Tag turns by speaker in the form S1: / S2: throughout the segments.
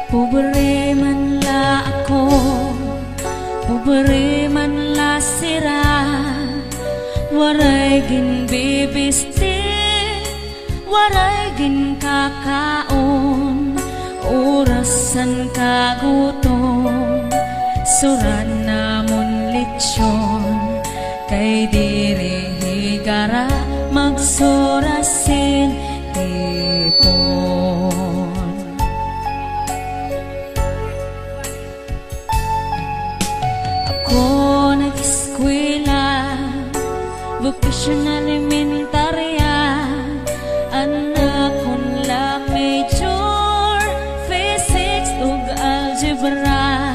S1: Pobre man la ako, pobre man la sira, waray gin bibistin, waray gin kakaon, orasan kagutom, suran namon litsyon, kay diri higara magsurasin tipon. Ako nag-eskwela, vocational elementarya, anak kon la major, physics ug algebra,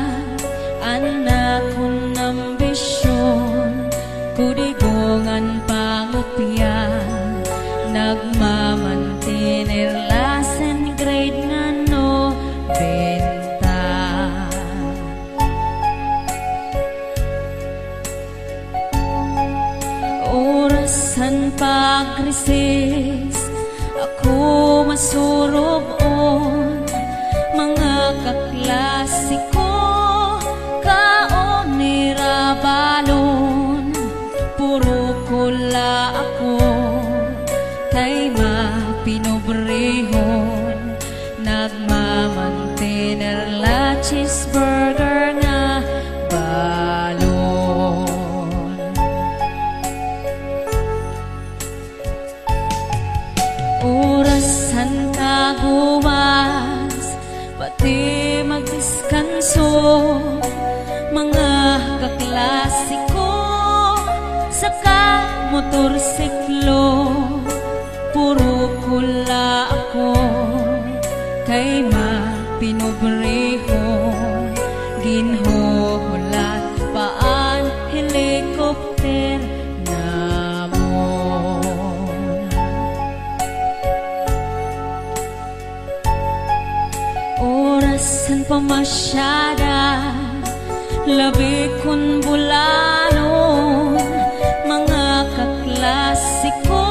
S1: anak kon ambisyon, kudigongan pangopya, nagmamantinir lasen grade nga no benta. Orasan pag-recess, ako masurob on, mga kaklasiko, kaon ni Rabalon, puro kula ako, kay mapinobrehon, nagmamantener la cheeseburger nga balon. Orasan kagumas, pati magdiskanso, mga kaklasiko, saka motorsiklo, puro kula ako, kay mapinobrehon, ginhuhulat paan helikopter namon. Orasan pamasyada, labi kon bulanon, mga kaklasiko,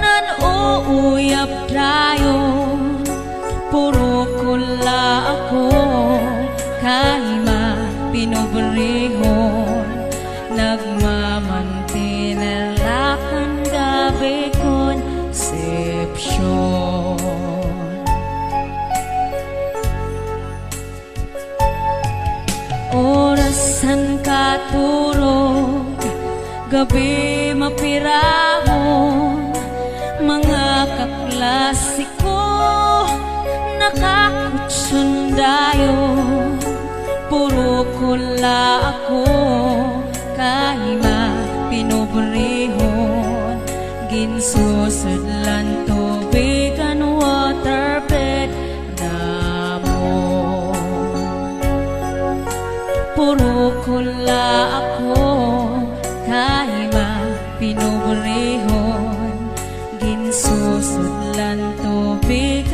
S1: nan-uuyap dayon, puro kula ako, kay mapinobrehon, nagmamantinir lakan gabi conception. Orasan katurog, gabi mapirahon, mga kaklasiko, nakakutsundayon, puro kula ako, kay mapinobrehon, ginsusudlan tubig and waterbed namon. Puro kula ako, kay mapinobrehon, ginsusudlan tubig